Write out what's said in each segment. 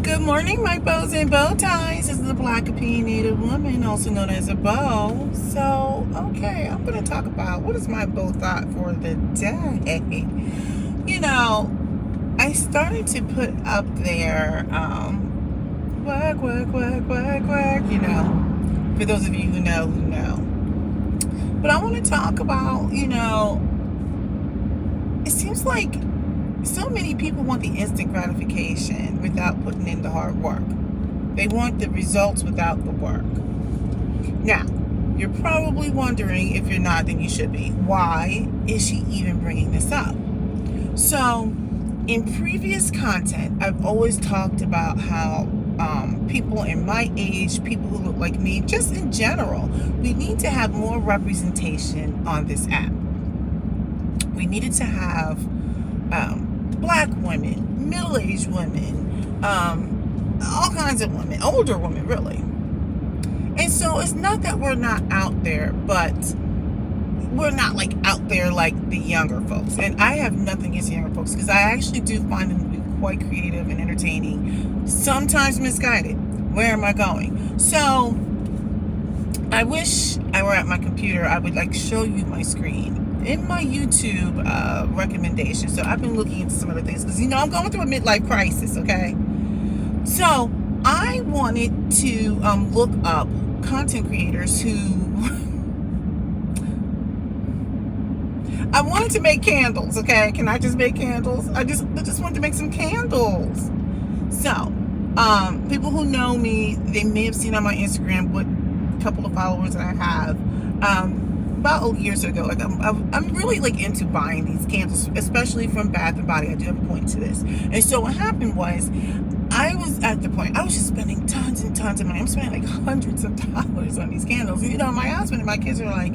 Good morning, my bows and bow ties. This is the Black Opinionated woman, also known as a bow. So, okay, I'm going to talk about what is my bow thought for the day. You know, I started to put up there, quack, quack, quack, quack, quack, for those of you who know, who know. But I want to talk about, it seems like so many people want the instant gratification without putting in the hard work. They want the results without the work. Now, you're probably wondering, if you're not, then you should be. Why is she even bringing this up? So, in previous content, I've always talked about how people in my age, people who look like me, just in general, we need to have more representation on this app. We needed to have black women, middle-aged women, all kinds of women, older women, really. And so it's not that we're not out there, but we're not like out there like the younger folks. And I have nothing against younger folks, because I actually do find them to be quite creative and entertaining, sometimes misguided. Where am I going? So I wish I were at my computer. I would like show you my screen in my YouTube recommendations. So I've been looking into some other things because I'm going through a midlife crisis. Okay, so I wanted to look up content creators who I wanted to make candles. Okay, can I just make candles? I just wanted to make some candles. So people who know me, they may have seen on my Instagram what couple of followers that I have. About years ago, like I'm really like into buying these candles, especially from Bath and Body. I do have a point to this. And so what happened was, I was at the point I was just spending tons and tons of money. I'm spending like hundreds of dollars on these candles. My husband and my kids are like,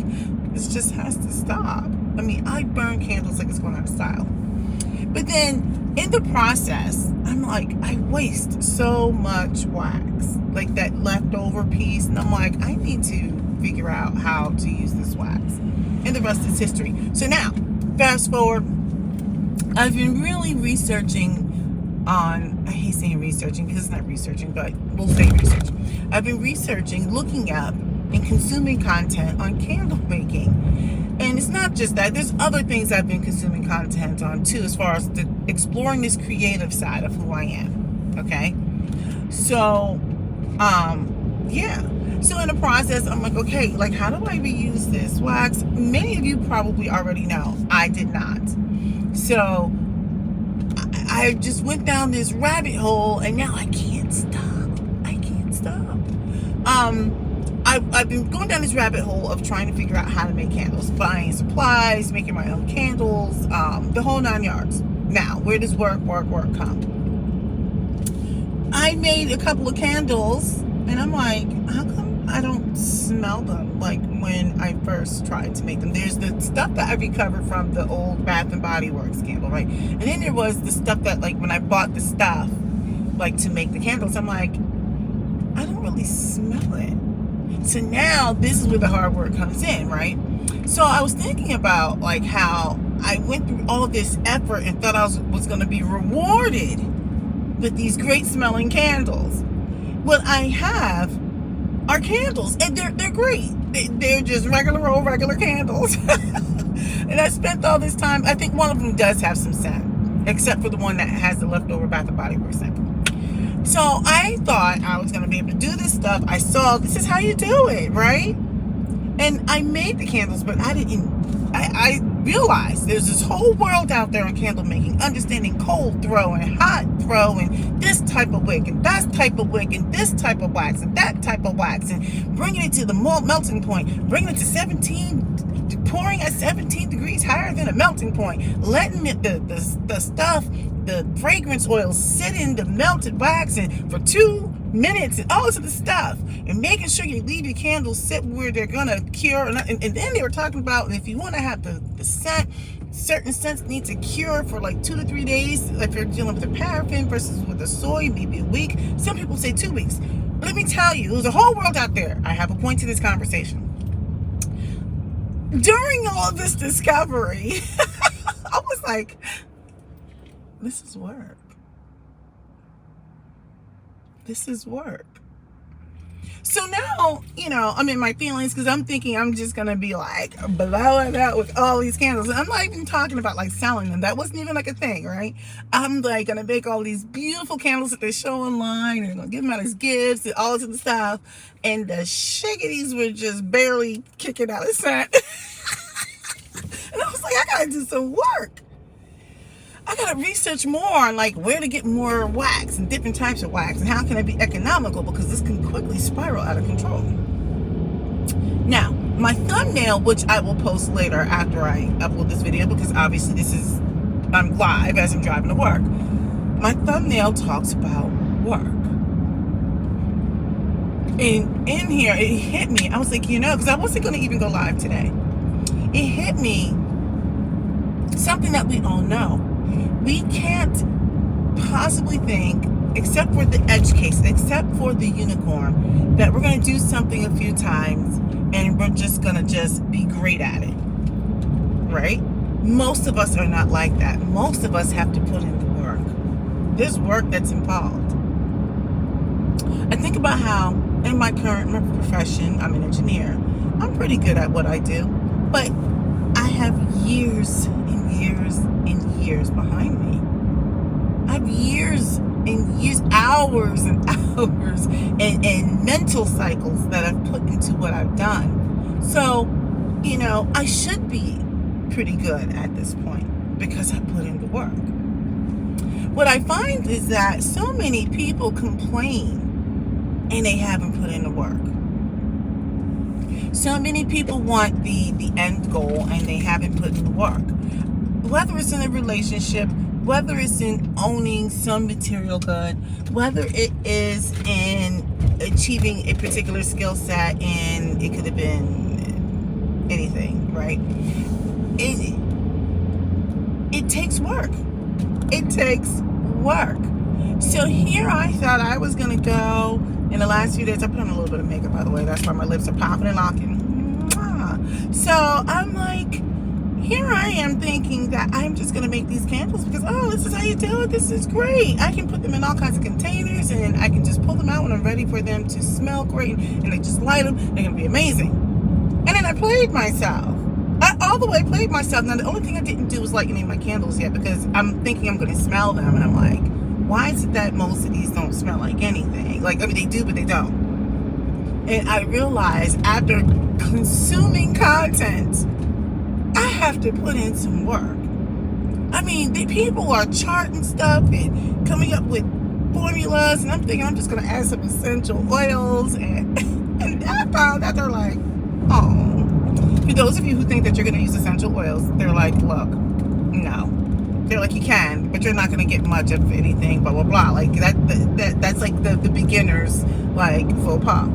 this just has to stop. I mean, I burn candles like it's going out of style. But then in the process, I'm like, I waste so much wax, like that leftover piece. And I'm like, I need to figure out how to use this wax. And the rest is history. So now, fast forward, I've been really researching on, I hate saying researching because it's not researching, but we'll say research. I've been researching, looking up, and consuming content on candle making. And it's not just that. There's other things I've been consuming content on too, as far as exploring this creative side of who I am. Okay? So, yeah. So in the process, I'm like, okay, like how do I reuse this wax? Many of you probably already know. I did not. So I just went down this rabbit hole, and now I can't stop. I can't stop. I've been going down this rabbit hole of trying to figure out how to make candles, buying supplies, making my own candles, the whole 9 yards. Now, where does work come? I made a couple of candles, and I'm like, how come I don't smell them like when I first tried to make them? There's the stuff that I recovered from the old Bath and Body Works candle, right? And then there was the stuff that, like, when I bought the stuff, like, to make the candles, I'm like, I don't really smell it. So now this is where the hard work comes in, right? So I was thinking about like how I went through all this effort and thought I was going to be rewarded with these great smelling candles. What I have are candles, and they're great. They're just regular candles. And I spent all this time. I think one of them does have some scent, except for the one that has the leftover Bath and Body Works scent. So I thought I was going to be able to do this stuff. I saw this is how you do it, right? And I made the candles, but I realized there's this whole world out there on candle making, understanding cold throw and hot throw and this type of wick and that type of wick and this type of wax and that type of wax, and bringing it to the melting point, bringing it to 17, pouring at 17 degrees higher than a melting point, letting it, the stuff, the fragrance oils sit in the melted wax and for 2 minutes and all of the stuff, and making sure you leave your candles sit where they're gonna cure. And then they were talking about if you want to have the scent, certain scents need to cure for like 2 to 3 days. If you're dealing with a paraffin versus with a soy, maybe a week. Some people say 2 weeks. But let me tell you, there's a whole world out there. I have a point to this conversation. During all of this discovery, I was like, this is work. This is work. So now, I'm in my feelings because I'm thinking I'm just going to be like blowing out with all these candles. And I'm not even talking about like selling them. That wasn't even like a thing, right? I'm like going to make all these beautiful candles that they show online and going to give them out as gifts and all this other stuff. And the shiggities were just barely kicking out a scent. And I was like, I got to do some work. I gotta research more on like where to get more wax and different types of wax and how can it be economical, because this can quickly spiral out of control. Now, my thumbnail, which I will post later after I upload this video, because obviously I'm live as I'm driving to work. My thumbnail talks about work. And in here, it hit me. I was like, because I wasn't gonna even go live today. It hit me something that we all know. We can't possibly think, except for the edge case, except for the unicorn, that we're going to do something a few times and we're just going to be great at it, right? Most of us are not like that. Most of us have to put in the work. There's work that's involved. I think about how in my current profession, I'm an engineer. I'm pretty good at what I do, but I have years and years and years behind me. I have years and years, hours and hours and mental cycles that I've put into what I've done. So, I should be pretty good at this point because I put in the work. What I find is that so many people complain and they haven't put in the work. So many people want the end goal and they haven't put in the work. Whether it's in a relationship, whether it's in owning some material good, whether it is in achieving a particular skill set, and it could have been anything, right? It takes work. It takes work. So here I thought I was going to go. In the last few days, I put on a little bit of makeup, by the way. That's why my lips are popping and locking. So I'm like, here I am thinking that I'm just going to make these candles because, this is how you do it. This is great. I can put them in all kinds of containers and I can just pull them out when I'm ready for them to smell great. And I just light them. They're going to be amazing. And then I played myself. I all the way played myself. Now, the only thing I didn't do was light any of my candles yet because I'm thinking I'm going to smell them. And I'm like, why is it that most of these don't smell like anything? They do, but they don't. And I realized after consuming content, I have to put in some work. The people are charting stuff and coming up with formulas, and I'm thinking I'm just going to add some essential oils. And I found that they're like, for those of you who think that you're going to use essential oils, they're like, look, no. They're like, you can, but you're not going to get much of anything, blah, blah, blah. That's like the beginner's, faux pas.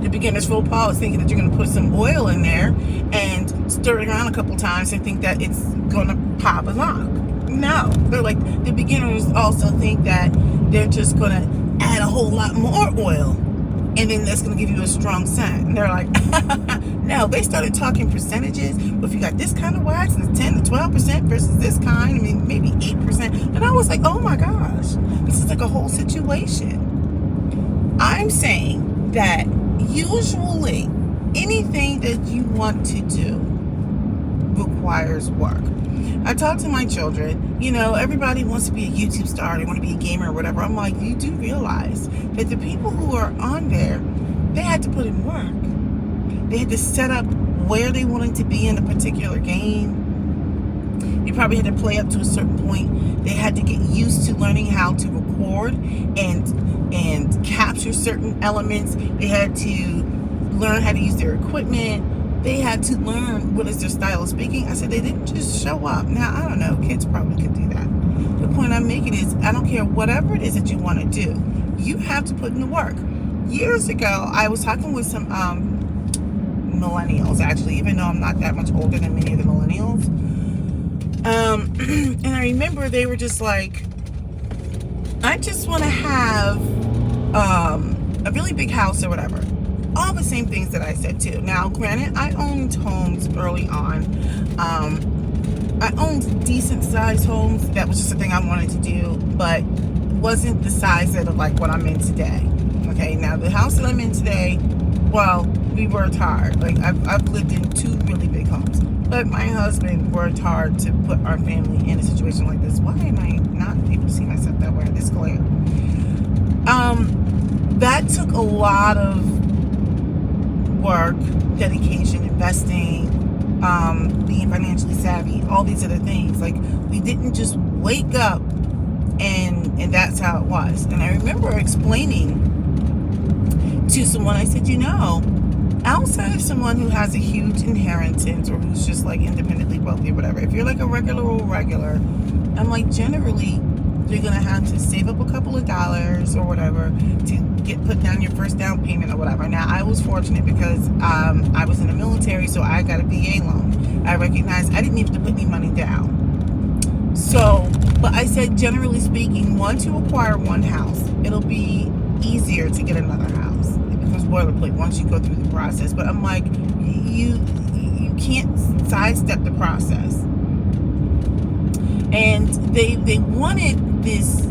The beginner's faux pas is thinking that you're going to put some oil in there and stir it around a couple times and think that it's going to pop and lock. No. They're like, the beginners also think that they're just going to add a whole lot more oil and then that's going to give you a strong scent. And they're like, no, they started talking percentages. Well, if you got this kind of wax, and it's 10 to 12% versus this kind, maybe 8%. And I was like, oh my gosh, this is like a whole situation. I'm saying that usually anything that you want to do requires work. I talk to my children, everybody wants to be a YouTube star, they want to be a gamer or whatever. I'm like, you do realize that the people who are on there, they had to put in work. They had to set up where they wanted to be in a particular game. They probably had to play up to a certain point. They had to get used to learning how to record and capture certain elements. They had to learn how to use their equipment. They had to learn what is their style of speaking. I said they didn't just show up. Now, I don't know. Kids probably could do that. The point I'm making is I don't care whatever it is that you want to do. You have to put in the work. Years ago, I was talking with some millennials, actually, even though I'm not that much older than many of the millennials. And I remember they were just like, I just want to have a really big house or whatever. All the same things that I said too. Now, granted, I owned homes early on. I owned decent sized homes. That was just a thing I wanted to do. But wasn't the size that of like what I'm in today. Okay, now the house that I'm in today, well, we worked hard. Like I've lived in 2 really big homes, but my husband worked hard to put our family in a situation like this. Why am I not able to see myself that way? This glare. That took a lot of work, dedication, investing, being financially savvy, all these other things. Like, we didn't just wake up and that's how it was. And I remember explaining to someone, I said, outside of someone who has a huge inheritance or who's just like independently wealthy or whatever, if you're like a regular, I'm like, generally you're gonna have to save up a couple of dollars or whatever to put down your first down payment or whatever. Now, I was fortunate because I was in the military, so I got a VA loan. I recognized I didn't need to put any money down. So, but I said, generally speaking, once you acquire one house, it'll be easier to get another house. It becomes boilerplate once you go through the process. But I'm like, you can't sidestep the process. And they wanted this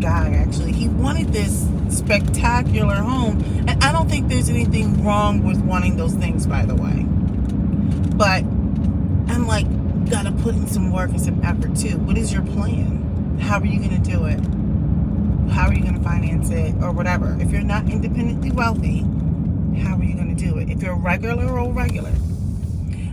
guy, actually, he wanted this spectacular home, and I don't think there's anything wrong with wanting those things, by the way, but I'm like, gotta put in some work and some effort too. What is your plan? How are you gonna do it? How are you gonna finance it or whatever? If you're not independently wealthy, how are you gonna do it? If you're regular,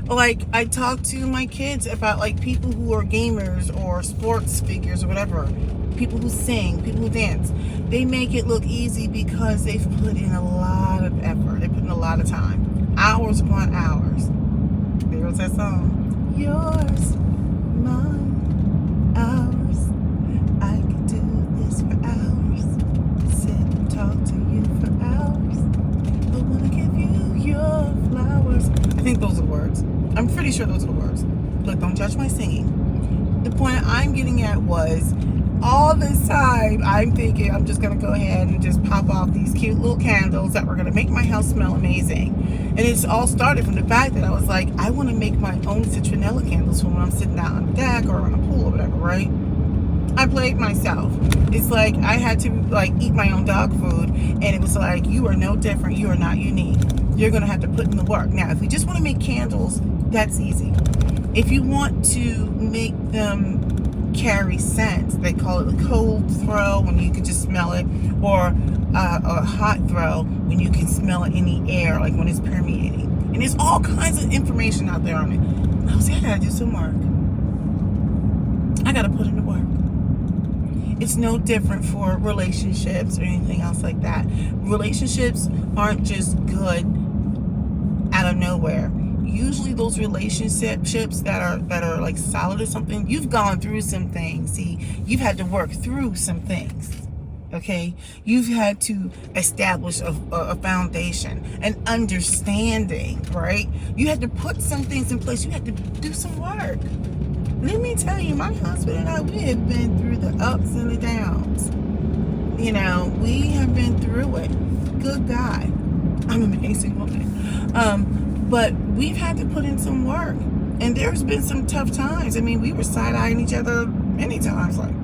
like, I talk to my kids about like people who are gamers or sports figures or whatever, people who sing, people who dance. They make it look easy because they've put in a lot of effort. They put in a lot of time, hours upon hours. There's that song, yours, mine, ours. I could do this for hours, sit and talk to you for hours. I wanna give you your flowers. I think those are the words. I'm pretty sure those are the words. Look, don't judge my singing. The point I'm getting at was, all this time I'm thinking I'm just gonna go ahead and just pop off these cute little candles that were gonna make my house smell amazing. And it's all started from the fact that I was like, I want to make my own citronella candles for when I'm sitting out on the deck or on a pool or whatever, right? I played myself. It's like I had to like eat my own dog food, and it was like, you are no different, you are not unique. You're gonna have to put in the work. Now, if we just want to make candles, that's easy. If you want to make them carry scents, they call it a cold throw when you can just smell it, or a hot throw when you can smell it in the air, like when it's permeating. And there's all kinds of information out there on it. I was like, I gotta do some work. I gotta put in the work. It's no different for relationships or anything else like that. Relationships aren't just good out of nowhere. Usually those relationships that are like solid or something, you've gone through some things. See, you've had to work through some things. Okay, you've had to establish a foundation, an understanding, right? You had to put some things in place. You had to do some work. Let me tell you, my husband and I, we have been through the ups and the downs. You know, we have been through it. Good guy. I'm an amazing woman. But we've had to put in some work. And there's been some tough times. I mean, we were side-eyeing each other many times, like,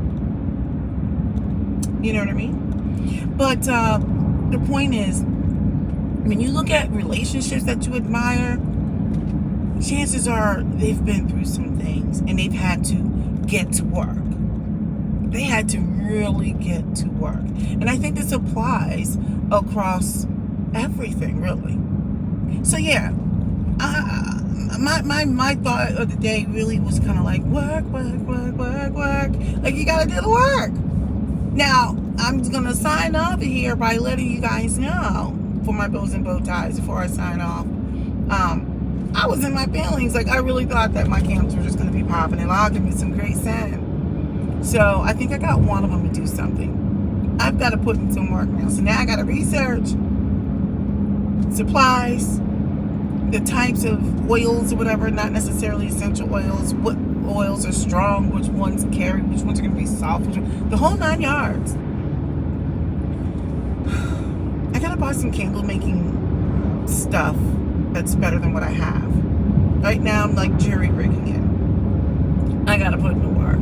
you know what I mean? But the point is, when you look at relationships that you admire, chances are they've been through some things and they've had to get to work. They had to really get to work. And I think this applies across everything, really. So yeah, my thought of the day really was kind of like, work. Like, you gotta do the work. Now, I'm gonna sign off here by letting you guys know, for my bows and bow ties, before I sign off, I was in my feelings. Like, I really thought that my candles were just gonna be popping and I'll give me some great scent. So I think I got one of them to do something. I've got to put in some work now. So now I got to research supplies, the types of oils or whatever, not necessarily essential oils, what oils are strong, which ones carry, which ones are going to be soft, the whole 9 yards. I got to buy some candle making stuff that's better than what I have. Right now I'm like jury rigging it. I got to put in the work.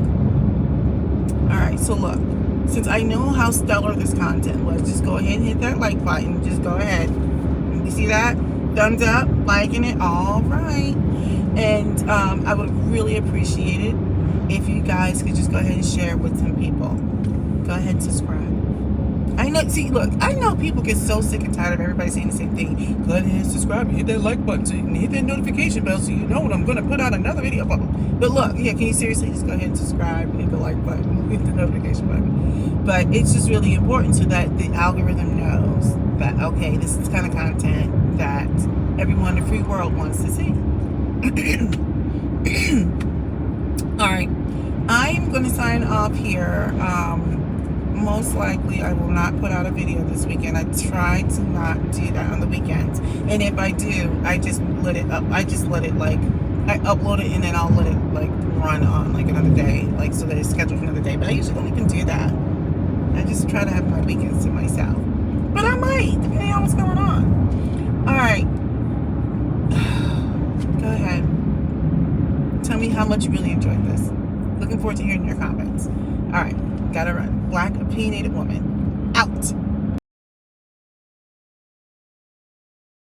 All right. right, so look, since I know how stellar this content was, just go ahead and hit that like button. Just go ahead. You see that? Thumbs up, liking it. All right. And I would really appreciate it if you guys could just go ahead and share it with some people. Go ahead and subscribe. I know, see, look, I know people get so sick and tired of everybody saying the same thing. Go ahead and subscribe, hit that like button, and hit that notification bell so you know when I'm going to put out another video. But look, yeah, can you seriously just go ahead and subscribe, hit the like button, hit the notification button. But it's just really important so that the algorithm knows that, okay, this is the kind of content that everyone in the free world wants to see. All right, I'm going to sign off here. Most likely I will not put out a video this weekend. I try to not do that on the weekends, and if I do, I just let it up. I upload it and then I'll let it like run on like another day, like so that it's scheduled for another day. But I usually don't even do that. I just try to have my weekends to myself, but I might, depending on what's going on. All right, go ahead, tell me how much you really enjoyed this. Looking forward to hearing your comments. All right, gotta run. Black Opinionated Woman out.